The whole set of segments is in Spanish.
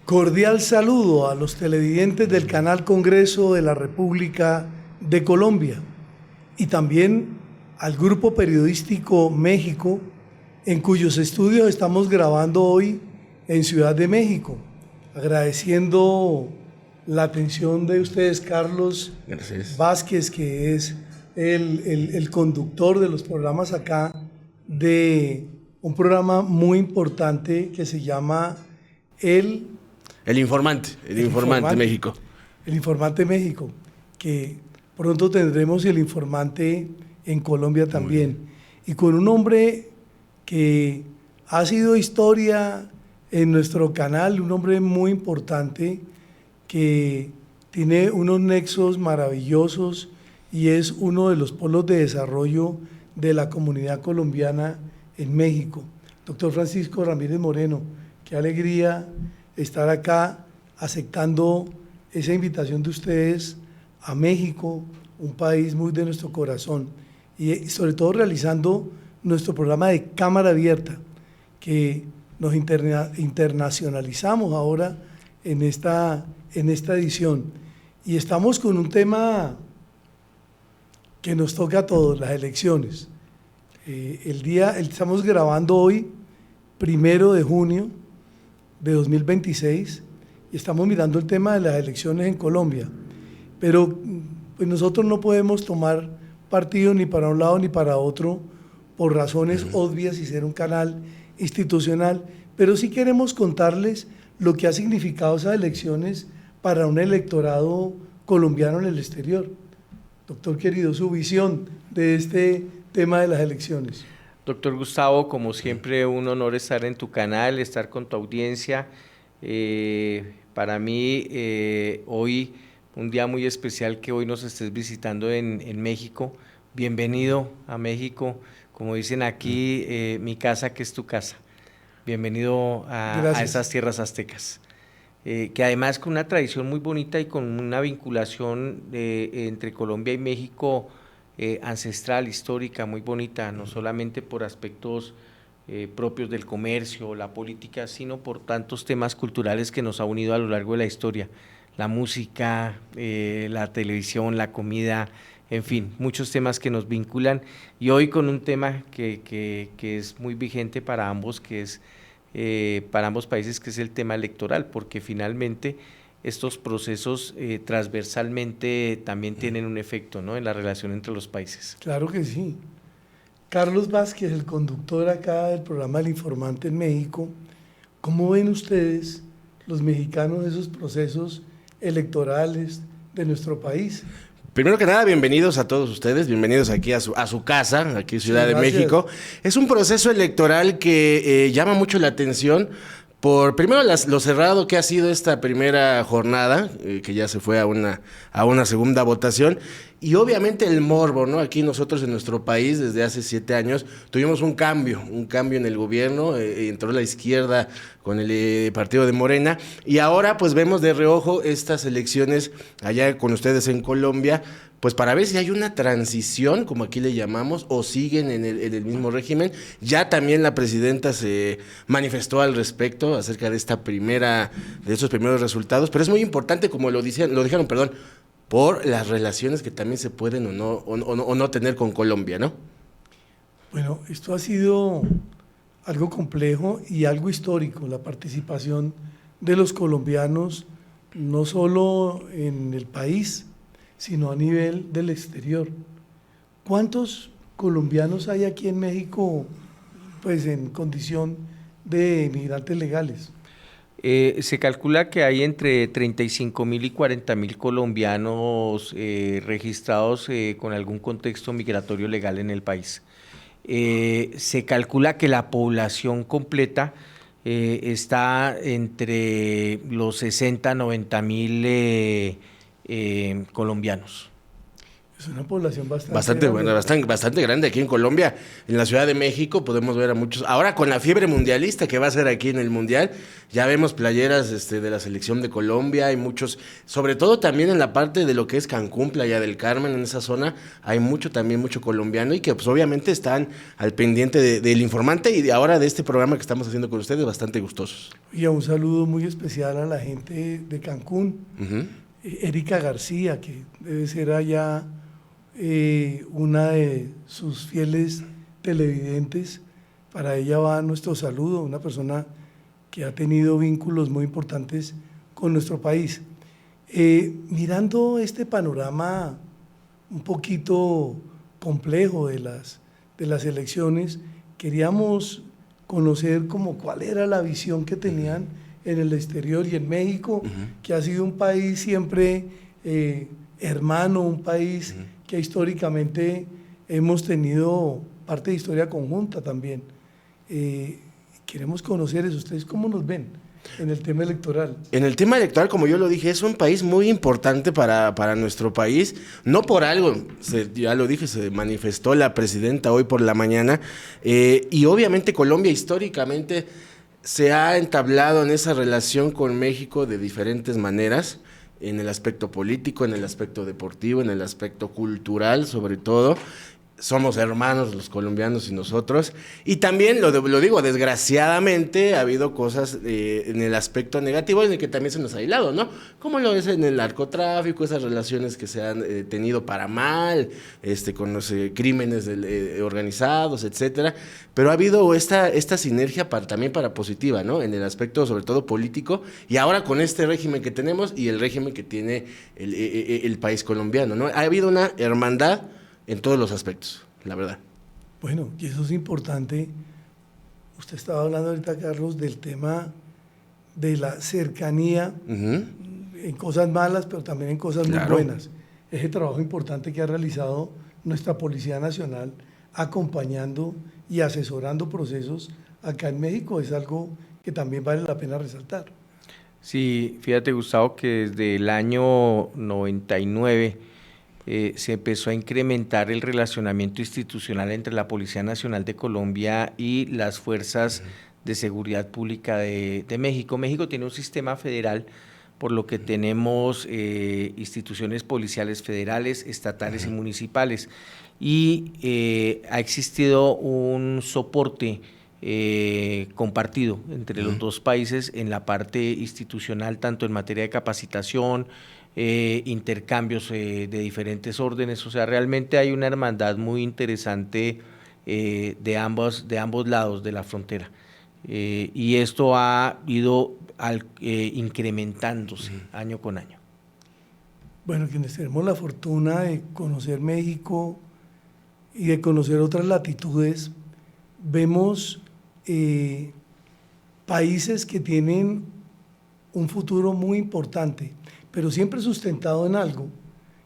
Cordial saludo a los televidentes del Canal Congreso de la República de Colombia y también al grupo periodístico México, en cuyos estudios estamos grabando hoy en Ciudad de México. Agradeciendo la atención de ustedes, Carlos Vázquez, que es el conductor de los programas acá, de un programa muy importante que se llama El Informante México. El Informante México, que pronto tendremos El Informante en Colombia también. Y con un hombre que ha sido historia en nuestro canal, un hombre muy importante que tiene unos nexos maravillosos y es uno de los polos de desarrollo de la comunidad colombiana en México. Doctor Francisco Ramírez Moreno, qué alegría estar acá aceptando esa invitación de ustedes a México, un país muy de nuestro corazón, y sobre todo realizando nuestro programa de cámara abierta, que nos internacionalizamos ahora en esta edición. Y estamos con un tema que nos toca a todos, las elecciones. Estamos grabando hoy, 1 de junio de 2026, y estamos mirando el tema de las elecciones en Colombia, pero pues nosotros no podemos tomar partido ni para un lado ni para otro por razones obvias y ser un canal institucional, pero sí queremos contarles lo que ha significado esas elecciones para un electorado colombiano en el exterior. Doctor querido, su visión de este tema de las elecciones. Doctor Gustavo, como siempre, un honor estar en tu canal, estar con tu audiencia. Para mí, hoy, un día muy especial que hoy nos estés visitando en México. Bienvenido a México, como dicen aquí, mi casa que es tu casa. Bienvenido a esas tierras aztecas. Que además con una tradición muy bonita y con una vinculación entre Colombia y México ancestral, histórica, muy bonita, no solamente por aspectos propios del comercio, la política, sino por tantos temas culturales que nos ha unido a lo largo de la historia, la música, la televisión, la comida, en fin, muchos temas que nos vinculan, y hoy con un tema que es muy vigente para ambos, que es para ambos países, que es el tema electoral, porque finalmente estos procesos transversalmente también tienen un efecto, ¿no?, en la relación entre los países. Claro que sí. Carlos Vázquez, el conductor acá del programa El Informante en México, ¿cómo ven ustedes, los mexicanos, esos procesos electorales de nuestro país? Primero que nada, bienvenidos a todos ustedes, bienvenidos aquí a su casa, aquí Ciudad de México. Es un proceso electoral que llama mucho la atención por, primero, lo cerrado que ha sido esta primera jornada, que ya se fue a una segunda votación, y obviamente el morbo, ¿no? Aquí nosotros en nuestro país, desde hace 7 años, tuvimos un cambio en el gobierno, entró la izquierda con el partido de Morena, y ahora pues vemos de reojo estas elecciones allá con ustedes en Colombia, pues para ver si hay una transición, como aquí le llamamos, o siguen en el mismo régimen. Ya también la presidenta se manifestó al respecto acerca de esos primeros resultados, pero es muy importante, como lo dijeron, por las relaciones que también se pueden o no tener con Colombia, ¿no? Bueno, esto ha sido algo complejo y algo histórico, la participación de los colombianos, no solo en el país, sino a nivel del exterior. ¿Cuántos colombianos hay aquí en México, pues en condición de migrantes legales? Se calcula que hay entre 35.000 y 40.000 colombianos registrados con algún contexto migratorio legal en el país. Se calcula que la población completa está entre los 60 a 90.000 colombianos. Es una población Bastante grande. buena, bastante grande aquí en Colombia. En la Ciudad de México podemos ver a muchos. Ahora con la fiebre mundialista que va a ser aquí en el Mundial, ya vemos playeras de la selección de Colombia, hay muchos, sobre todo también en la parte de lo que es Cancún, Playa del Carmen, en esa zona, hay mucho colombiano y que pues obviamente están al pendiente del informante y de ahora de este programa que estamos haciendo con ustedes, bastante gustosos. Y un saludo muy especial a la gente de Cancún, Uh-huh. Erika García, que debe ser allá una de sus fieles televidentes. Para ella va nuestro saludo, una persona que ha tenido vínculos muy importantes con nuestro país. Mirando este panorama un poquito complejo de las elecciones, queríamos conocer como cuál era la visión que tenían en el exterior y en México, que ha sido un país siempre hermano, un país que históricamente hemos tenido parte de historia conjunta también. Queremos conocer eso. ¿Ustedes cómo nos ven en el tema electoral? En el tema electoral, como yo lo dije, es un país muy importante para nuestro país. No por algo, ya lo dije, se manifestó la presidenta hoy por la mañana. Y obviamente Colombia históricamente se ha entablado en esa relación con México de diferentes maneras, en el aspecto político, en el aspecto deportivo, en el aspecto cultural sobre todo. Somos hermanos los colombianos y nosotros. Y también, lo digo, desgraciadamente ha habido cosas en el aspecto negativo en el que también se nos ha aislado, ¿no? Como lo es en el narcotráfico, esas relaciones que se han tenido para mal, con los crímenes organizados, etcétera. Pero ha habido esta sinergia también para positiva, ¿no? En el aspecto sobre todo político. Y ahora con este régimen que tenemos y el régimen que tiene el país colombiano, ¿no? Ha habido una hermandad en todos los aspectos, la verdad. Bueno, y eso es importante. Usted estaba hablando ahorita, Carlos, del tema de la cercanía en cosas malas, pero también en cosas muy buenas. Ese trabajo importante que ha realizado nuestra Policía Nacional acompañando y asesorando procesos acá en México es algo que también vale la pena resaltar. Sí, fíjate, Gustavo, que desde el año 99 se empezó a incrementar el relacionamiento institucional entre la Policía Nacional de Colombia y las fuerzas de seguridad pública de México. México tiene un sistema federal, por lo que tenemos instituciones policiales federales, estatales y municipales. Y ha existido un soporte compartido entre los dos países en la parte institucional, tanto en materia de capacitación, intercambios de diferentes órdenes. O sea, realmente hay una hermandad muy interesante de ambos lados de la frontera. Y esto ha ido incrementándose año con año. Bueno, quienes tenemos la fortuna de conocer México y de conocer otras latitudes, vemos países que tienen un futuro muy importante, pero siempre sustentado en algo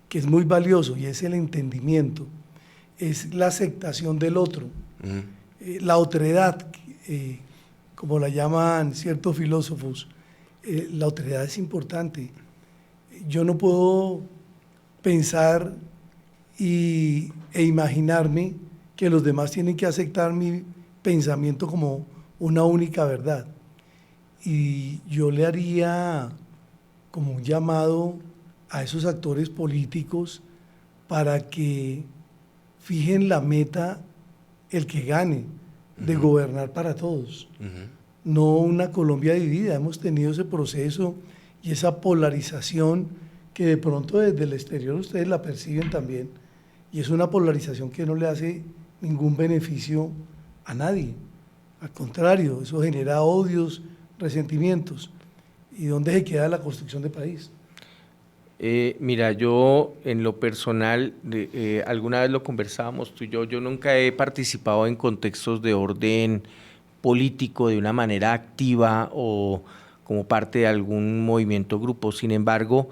que es muy valioso, y es el entendimiento, es la aceptación del otro, la otredad, como la llaman ciertos filósofos. La otredad es importante. Yo no puedo pensar e imaginarme que los demás tienen que aceptar mi pensamiento como una única verdad. Y yo le haría como un llamado a esos actores políticos para que fijen la meta, el que gane, de gobernar para todos. No una Colombia dividida. Hemos tenido ese proceso y esa polarización que de pronto desde el exterior ustedes la perciben también, y es una polarización que no le hace ningún beneficio a nadie. Al contrario, eso genera odios, resentimientos. ¿Y dónde se queda la construcción de país? Mira, yo en lo personal, alguna vez lo conversábamos tú y yo nunca he participado en contextos de orden político de una manera activa o como parte de algún movimiento o grupo. Sin embargo,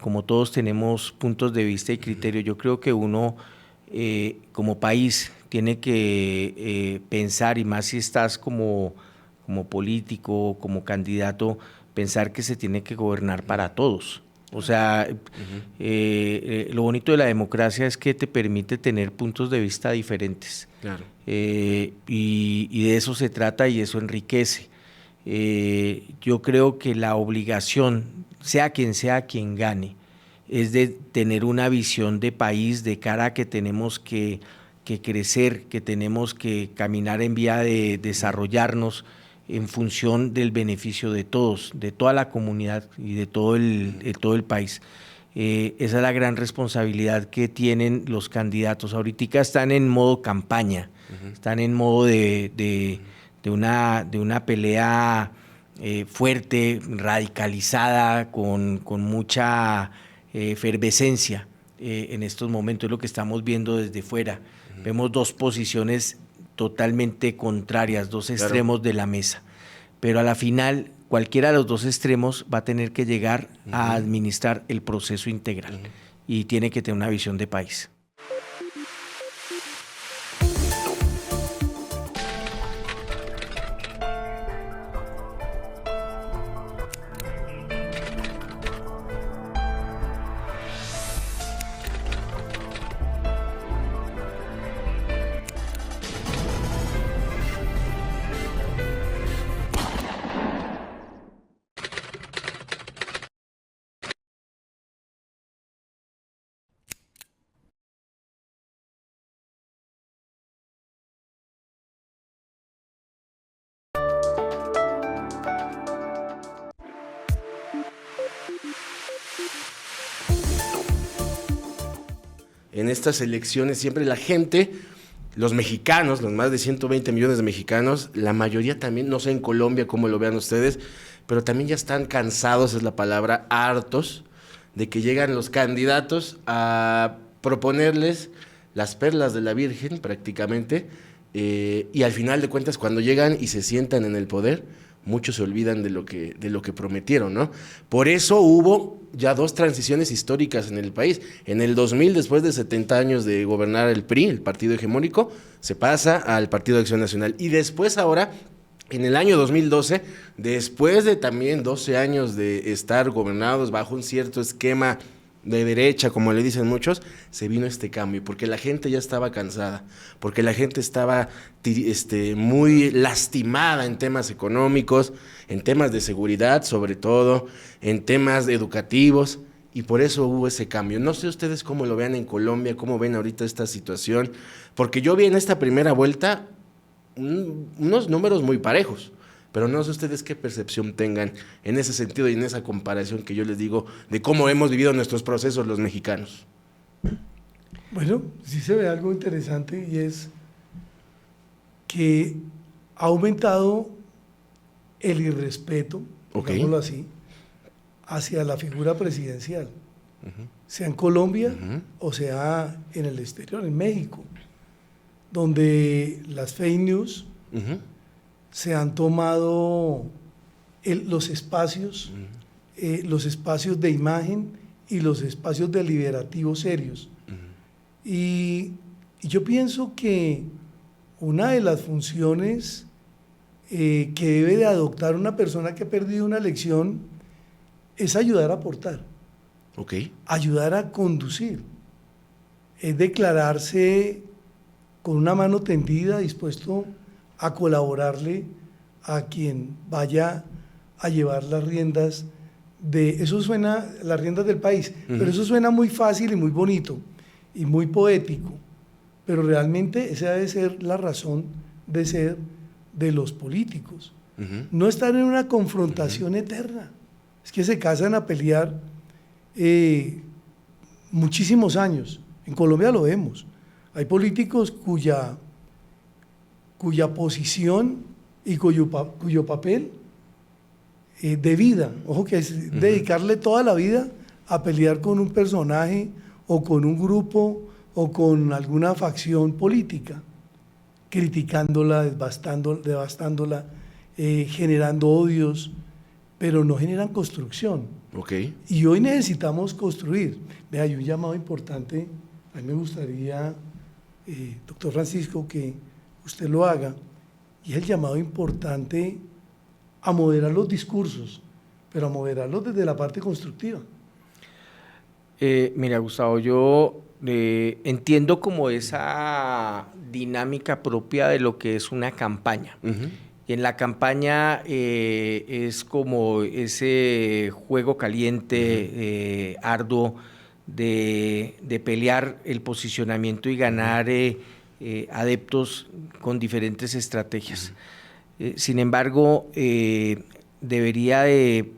como todos tenemos puntos de vista y criterio, yo creo que uno como país tiene que pensar, y más si estás como político, como candidato, pensar que se tiene que gobernar para todos. O sea, lo bonito de la democracia es que te permite tener puntos de vista diferentes. Claro. Y de eso se trata y eso enriquece. Yo creo que la obligación, sea quien gane, es de tener una visión de país de cara a que tenemos que crecer, que tenemos que caminar en vía de desarrollarnos en función del beneficio de todos, de toda la comunidad y de todo el país. Esa es la gran responsabilidad que tienen los candidatos. Ahorita están en modo campaña, están en modo de una pelea fuerte, radicalizada, con mucha efervescencia en estos momentos. Es lo que estamos viendo desde fuera. Vemos dos posiciones totalmente contrarias, dos extremos de la mesa. Pero a la final, cualquiera de los dos extremos va a tener que llegar a administrar el proceso integral y tiene que tener una visión de país. En estas elecciones siempre la gente, los mexicanos, los más de 120 millones de mexicanos, la mayoría también, no sé en Colombia cómo lo vean ustedes, pero también ya están cansados, es la palabra, hartos, de que llegan los candidatos a proponerles las perlas de la Virgen prácticamente, y al final de cuentas cuando llegan y se sientan en el poder, muchos se olvidan de lo que prometieron, ¿no? Por eso hubo ya dos transiciones históricas en el país. En el 2000, después de 70 años de gobernar el PRI, el partido hegemónico, se pasa al Partido de Acción Nacional. Y después ahora, en el año 2012, después de también 12 años de estar gobernados bajo un cierto esquema de derecha, como le dicen muchos, se vino este cambio, porque la gente ya estaba cansada, porque la gente estaba muy lastimada en temas económicos, en temas de seguridad sobre todo, en temas educativos, y por eso hubo ese cambio. No sé ustedes cómo lo vean en Colombia, cómo ven ahorita esta situación, porque yo vi en esta primera vuelta unos números muy parejos, pero no sé ustedes qué percepción tengan en ese sentido y en esa comparación que yo les digo de cómo hemos vivido nuestros procesos los mexicanos. Bueno, sí se ve algo interesante y es que ha aumentado el irrespeto, digámoslo así, hacia la figura presidencial, sea en Colombia o sea en el exterior, en México, donde las fake news se han tomado los espacios de imagen y los espacios deliberativos serios. Y yo pienso que una de las funciones que debe de adoptar una persona que ha perdido una elección es ayudar a aportar, ayudar a conducir, es declararse con una mano tendida, dispuesto a colaborarle a quien vaya a llevar las riendas las riendas del país, pero eso suena muy fácil y muy bonito y muy poético, pero realmente esa debe ser la razón de ser de los políticos, no estar en una confrontación eterna, es que se casan a pelear muchísimos años, en Colombia lo vemos, hay políticos cuya posición y cuyo papel de vida, ojo que es dedicarle toda la vida a pelear con un personaje o con un grupo o con alguna facción política, criticándola, devastándola, generando odios, pero no generan construcción. Y hoy necesitamos construir. Vea, hay un llamado importante, a mí me gustaría, doctor Francisco, que usted lo haga, y es el llamado importante a moderar los discursos, pero a moderarlos desde la parte constructiva. Mira, Gustavo, yo entiendo como esa dinámica propia de lo que es una campaña. Y en la campaña es como ese juego caliente, arduo, de pelear el posicionamiento y ganar adeptos con diferentes estrategias. Sin embargo, debería de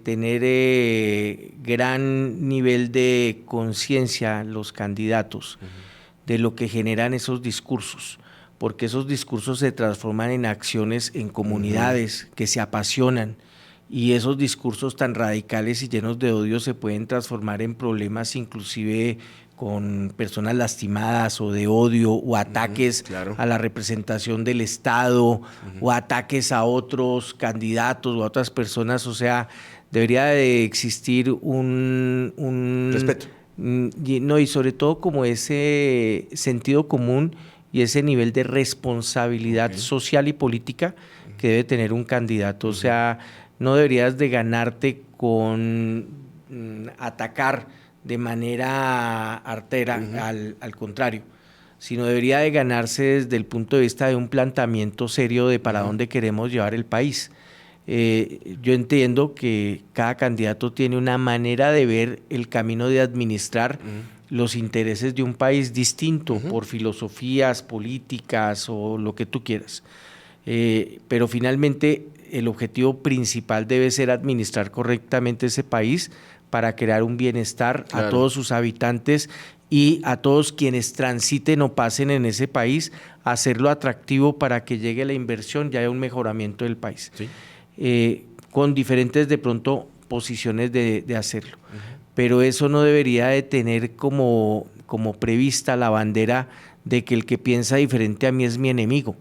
tener gran nivel de conciencia los candidatos de lo que generan esos discursos, porque esos discursos se transforman en acciones en comunidades que se apasionan, y esos discursos tan radicales y llenos de odio se pueden transformar en problemas inclusive con personas lastimadas, o de odio, o ataques a la representación del Estado, o ataques a otros candidatos o a otras personas. O sea, debería de existir un respeto. No, y sobre todo como ese sentido común y ese nivel de responsabilidad social y política que debe tener un candidato. O sea, no deberías de ganarte con atacar de manera artera, al contrario, sino debería de ganarse desde el punto de vista de un planteamiento serio de para dónde queremos llevar el país. Yo entiendo que cada candidato tiene una manera de ver el camino de administrar los intereses de un país distinto por filosofías políticas o lo que tú quieras. Pero finalmente el objetivo principal debe ser administrar correctamente ese país para crear un bienestar a todos sus habitantes y a todos quienes transiten o pasen en ese país, hacerlo atractivo para que llegue la inversión y haya un mejoramiento del país. Con diferentes de pronto posiciones de hacerlo. Pero eso no debería de tener como prevista la bandera de que el que piensa diferente a mí es mi enemigo.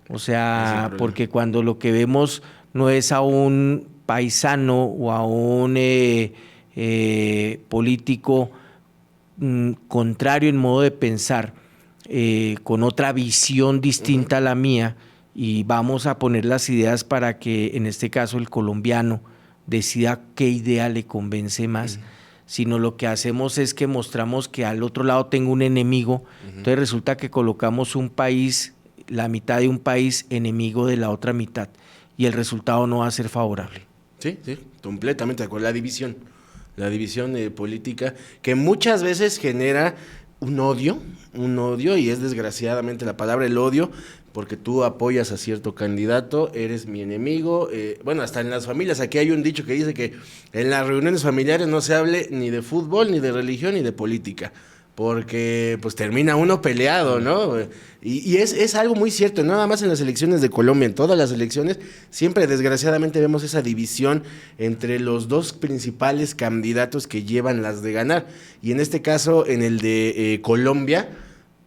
O sea, porque cuando lo que vemos no es a un paisano o a un político contrario en modo de pensar, con otra visión distinta a la mía, y vamos a poner las ideas para que en este caso el colombiano decida qué idea le convence más, sino lo que hacemos es que mostramos que al otro lado tengo un enemigo, entonces resulta que colocamos un país, la mitad de un país, enemigo de la otra mitad, y el resultado no va a ser favorable. Sí, completamente de acuerdo. La división política, que muchas veces genera un odio, y es desgraciadamente la palabra, el odio, porque tú apoyas a cierto candidato, eres mi enemigo. Bueno, hasta en las familias, aquí hay un dicho que dice que en las reuniones familiares no se hable ni de fútbol, ni de religión, ni de política, porque pues termina uno peleado, ¿no? Y es algo muy cierto, no nada más en las elecciones de Colombia, en todas las elecciones siempre desgraciadamente vemos esa división entre los dos principales candidatos que llevan las de ganar, y en este caso, en el de Colombia,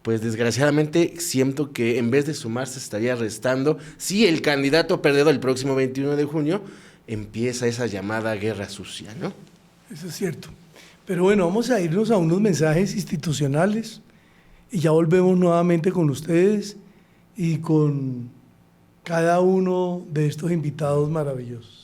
pues desgraciadamente siento que en vez de sumarse estaría restando. Si el candidato perdedor el próximo 21 de junio empieza esa llamada guerra sucia, ¿no? Eso es cierto. Pero bueno, vamos a irnos a unos mensajes institucionales y ya volvemos nuevamente con ustedes y con cada uno de estos invitados maravillosos.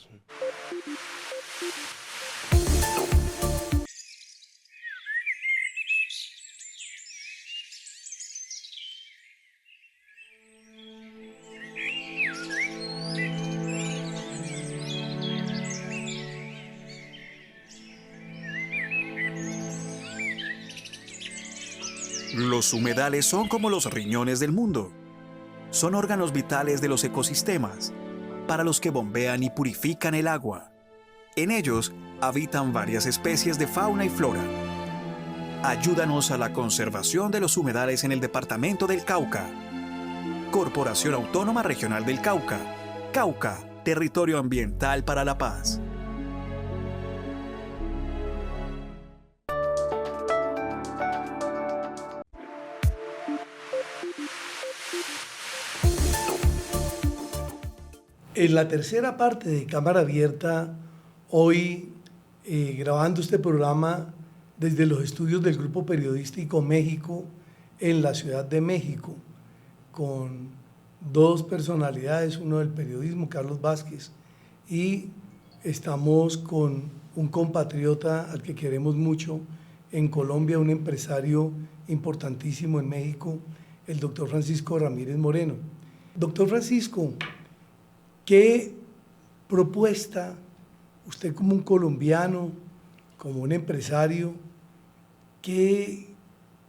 Los humedales son como los riñones del mundo. Son órganos vitales de los ecosistemas, para los que bombean y purifican el agua. En ellos habitan varias especies de fauna y flora. Ayúdanos a la conservación de los humedales en el departamento del Cauca. Corporación Autónoma Regional del Cauca. Cauca, territorio ambiental para la paz. En la tercera parte de Cámara Abierta, hoy grabando este programa desde los estudios del Grupo Periodístico México en la Ciudad de México, con dos personalidades, uno del periodismo, Carlos Vázquez, y estamos con un compatriota al que queremos mucho, en Colombia, un empresario importantísimo en México, el doctor Francisco Ramírez Moreno. Doctor Francisco, ¿qué propuesta usted como un colombiano, como un empresario, qué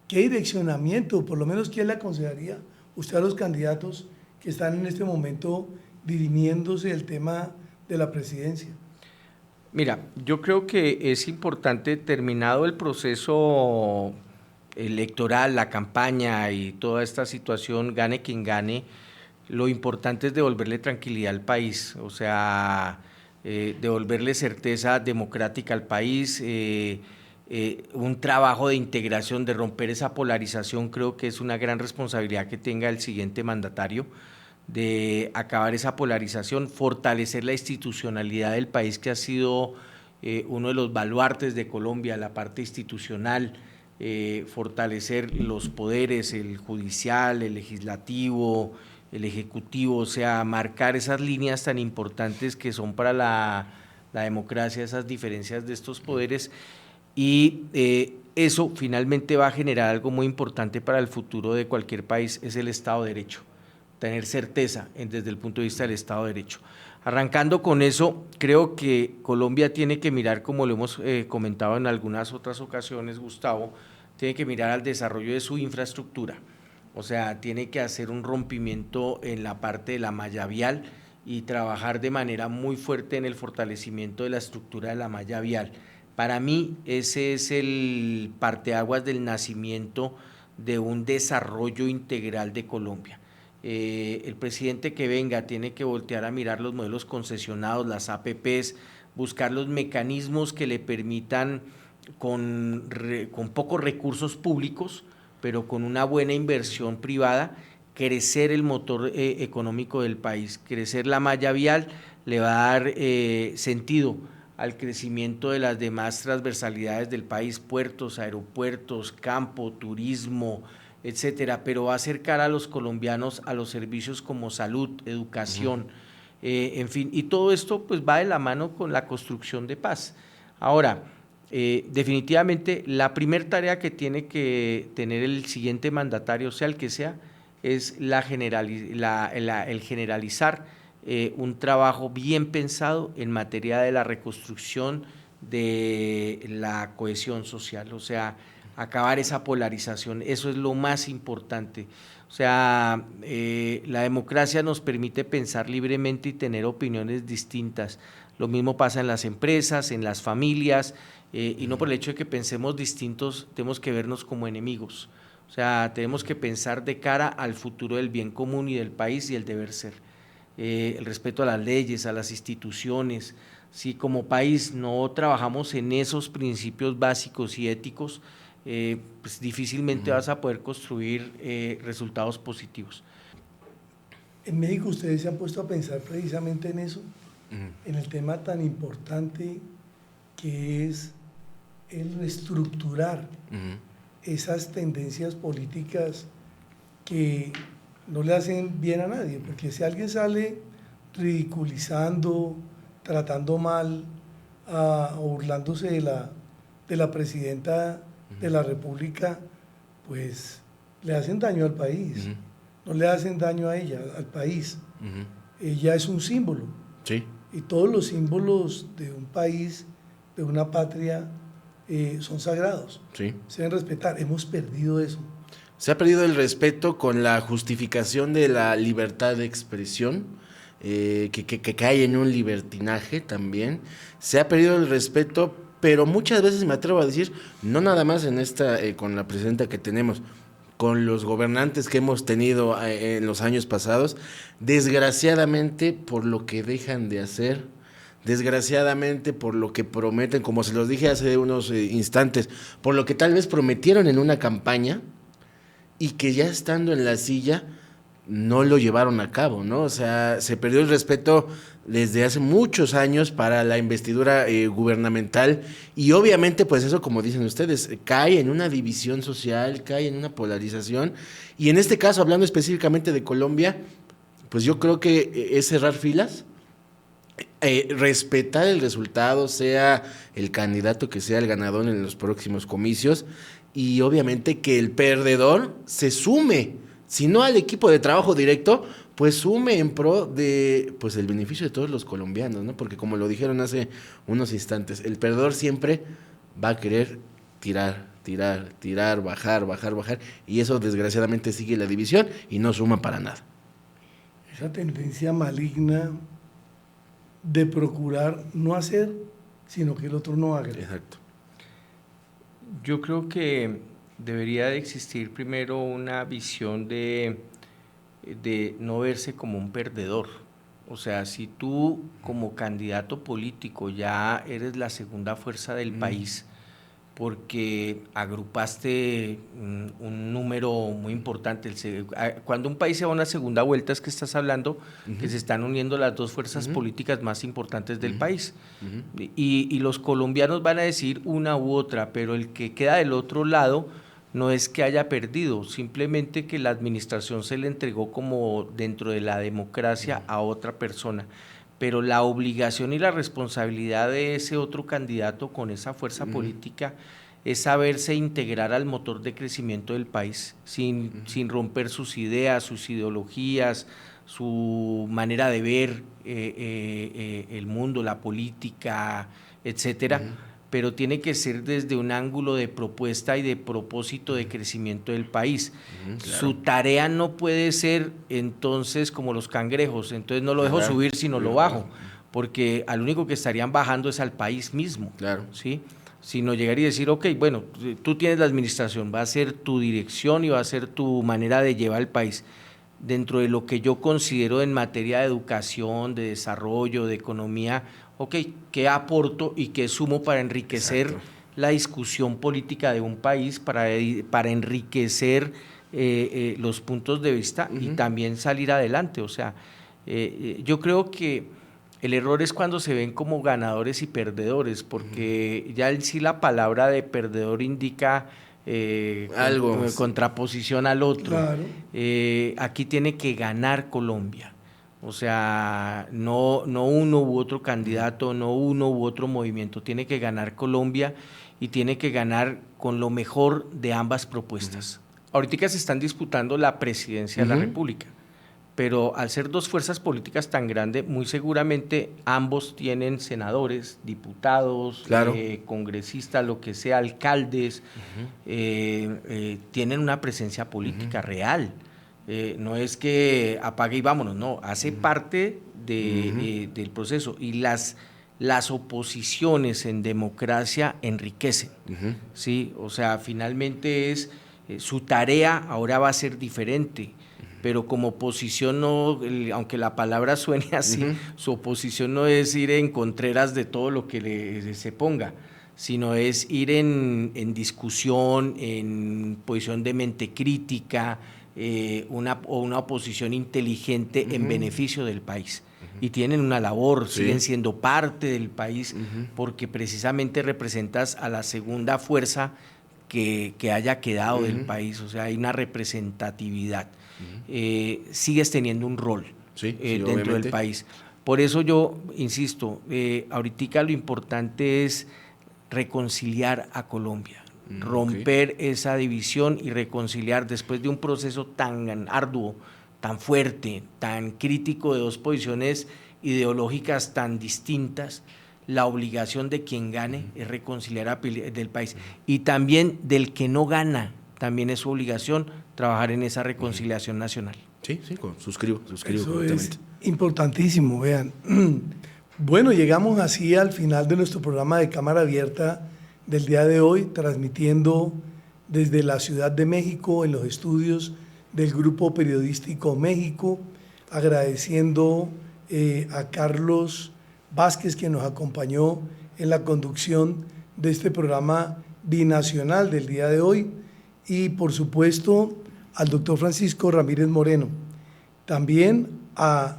direccionamiento, por lo menos qué le aconsejaría usted a los candidatos que están en este momento dirimiéndose el tema de la presidencia? Mira, yo creo que es importante, terminado el proceso electoral, la campaña y toda esta situación, gane quien gane, lo importante es devolverle tranquilidad al país, o sea, devolverle certeza democrática al país, un trabajo de integración, de romper esa polarización. Creo que es una gran responsabilidad que tenga el siguiente mandatario, de acabar esa polarización, fortalecer la institucionalidad del país, que ha sido uno de los baluartes de Colombia, la parte institucional, fortalecer los poderes, el judicial, el legislativo, el ejecutivo, o sea, marcar esas líneas tan importantes que son para la democracia, esas diferencias de estos poderes, y eso finalmente va a generar algo muy importante para el futuro de cualquier país, es el Estado de Derecho, tener certeza desde el punto de vista del Estado de Derecho. Arrancando con eso, creo que Colombia tiene que mirar, como lo hemos comentado en algunas otras ocasiones, Gustavo, tiene que mirar al desarrollo de su infraestructura, o sea, tiene que hacer un rompimiento en la parte de la malla vial y trabajar de manera muy fuerte en el fortalecimiento de la estructura de la malla vial. Para mí ese es el parteaguas del nacimiento de un desarrollo integral de Colombia. El presidente que venga tiene que voltear a mirar los modelos concesionados, las APPs, buscar los mecanismos que le permitan con pocos recursos públicos, pero con una buena inversión privada, crecer el motor económico del país. Crecer la malla vial le va a dar sentido al crecimiento de las demás transversalidades del país, puertos, aeropuertos, campo, turismo, etcétera, pero va a acercar a los colombianos a los servicios como salud, educación, en fin, y todo esto pues va de la mano con la construcción de paz. Ahora, definitivamente la primera tarea que tiene que tener el siguiente mandatario, sea el que sea, es el generalizar un trabajo bien pensado en materia de la reconstrucción de la cohesión social, o sea, acabar esa polarización, eso es lo más importante. O sea, la democracia nos permite pensar libremente y tener opiniones distintas. Lo mismo pasa en las empresas, en las familias, y no por el hecho de que pensemos distintos, tenemos que vernos como enemigos. O sea, tenemos que pensar de cara al futuro del bien común y del país y el deber ser. El respeto a las leyes, a las instituciones. Si como país no trabajamos en esos principios básicos y éticos, pues difícilmente vas a poder construir resultados positivos. En México ustedes se han puesto a pensar precisamente en eso, en el tema tan importante que es el reestructurar esas tendencias políticas que no le hacen bien a nadie, porque si alguien sale ridiculizando, tratando mal o burlándose de la presidenta de la República, pues le hacen daño al país, no le hacen daño a ella, al país. Ella es un símbolo, sí, y todos los símbolos de un país, de una patria, son sagrados, sí, se deben respetar. Hemos perdido eso. Se ha perdido el respeto con la justificación de la libertad de expresión, que cae en un libertinaje también. Se ha perdido el respeto, pero muchas veces me atrevo a decir, no nada más en esta, con la presidenta que tenemos, con los gobernantes que hemos tenido en los años pasados, desgraciadamente por lo que dejan de hacer, desgraciadamente por lo que prometen, como se los dije hace unos instantes, por lo que tal vez prometieron en una campaña, y que ya estando en la silla no lo llevaron a cabo, ¿no? O sea, se perdió el respeto desde hace muchos años para la investidura gubernamental, y obviamente pues eso, como dicen ustedes, cae en una división social, cae en una polarización, y en este caso, hablando específicamente de Colombia, pues yo creo que es cerrar filas, respetar el resultado, sea el candidato que sea el ganador en los próximos comicios, y obviamente que el perdedor se sume, si no al equipo de trabajo directo, pues sume en pro de pues el beneficio de todos los colombianos, ¿no? Porque como lo dijeron hace unos instantes, el perdedor siempre va a querer tirar, bajar, y eso desgraciadamente sigue la división y no suma para nada. Esa tendencia maligna de procurar no hacer, sino que el otro no haga. Exacto. Yo creo que debería de existir primero una visión de no verse como un perdedor. O sea, si tú como candidato político ya eres la segunda fuerza del país, porque agrupaste un número muy importante. Cuando un país se va a una segunda vuelta es que estás hablando que se están uniendo las dos fuerzas políticas más importantes del país. Y los colombianos van a decir una u otra, pero el que queda del otro lado no es que haya perdido, simplemente que la administración se le entregó como dentro de la democracia a otra persona. Pero la obligación y la responsabilidad de ese otro candidato con esa fuerza política es saberse integrar al motor de crecimiento del país, sin romper sus ideas, sus ideologías, su manera de ver el mundo, la política, etcétera, pero tiene que ser desde un ángulo de propuesta y de propósito de crecimiento del país. Claro. Su tarea no puede ser entonces como los cangrejos, entonces no lo dejo subir sino lo bajo, porque al único que estarían bajando es al país mismo, ¿sí? Sino llegar y decir, ok, bueno, tú tienes la administración, va a ser tu dirección y va a ser tu manera de llevar el país dentro de lo que yo considero en materia de educación, de desarrollo, de economía. Ok, ¿qué aporto y qué sumo para enriquecer la discusión política de un país, para enriquecer los puntos de vista y también salir adelante? O sea, yo creo que el error es cuando se ven como ganadores y perdedores, porque ya en sí la palabra de perdedor indica algo, contraposición al otro. Claro. Aquí tiene que ganar Colombia. O sea, no uno u otro candidato, no uno u otro movimiento, tiene que ganar Colombia y tiene que ganar con lo mejor de ambas propuestas. Ahorita se están disputando la presidencia de la República, pero al ser dos fuerzas políticas tan grandes, muy seguramente ambos tienen senadores, diputados, congresistas, lo que sea, alcaldes, tienen una presencia política real. No es que apague y vámonos, no, hace parte del proceso, y las oposiciones en democracia enriquecen, ¿sí? O sea, finalmente su tarea ahora va a ser diferente, pero como oposición no, aunque la palabra suene así, su oposición no es ir en contreras de todo lo que se ponga, sino es ir en discusión, en posición de mente crítica, una oposición inteligente en beneficio del país. Y tienen una labor, siguen siendo parte del país, porque precisamente representas a la segunda fuerza que haya quedado del país, o sea, hay una representatividad. Sigues teniendo un rol dentro del país. Por eso yo insisto, ahorita lo importante es reconciliar a Colombia. Romper esa división y reconciliar después de un proceso tan arduo, tan fuerte, tan crítico, de dos posiciones ideológicas tan distintas. La obligación de quien gane es reconciliar del país, y también del que no gana, también es su obligación trabajar en esa reconciliación nacional. Sí, suscribo. Eso es importantísimo, vean. Bueno, llegamos así al final de nuestro programa de Cámara Abierta del día de hoy, transmitiendo desde la Ciudad de México, en los estudios del Grupo Periodístico México, agradeciendo a Carlos Vázquez, que nos acompañó en la conducción de este programa binacional del día de hoy, y por supuesto al doctor Francisco Ramírez Moreno, también a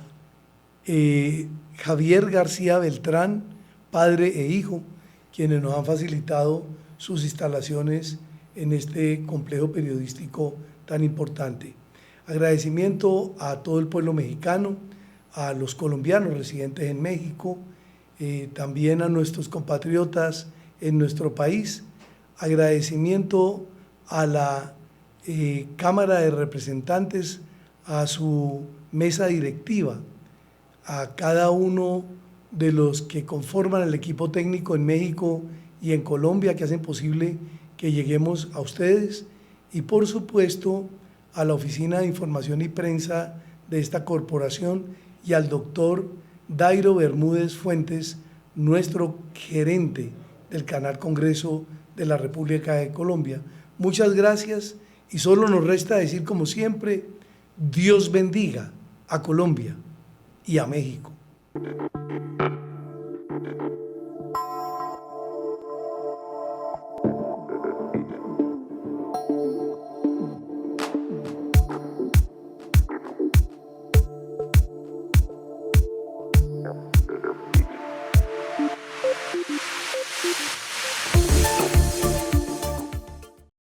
Javier García Beltrán, padre e hijo, quienes nos han facilitado sus instalaciones en este complejo periodístico tan importante. Agradecimiento a todo el pueblo mexicano, a los colombianos residentes en México también a nuestros compatriotas en nuestro país. Agradecimiento a la Cámara de Representantes, a su mesa directiva, a cada uno de los que conforman el equipo técnico en México y en Colombia, que hacen posible que lleguemos a ustedes, y por supuesto a la Oficina de Información y Prensa de esta corporación y al doctor Dairo Bermúdez Fuentes, nuestro gerente del Canal Congreso de la República de Colombia. Muchas gracias, y solo nos resta decir, como siempre, Dios bendiga a Colombia y a México.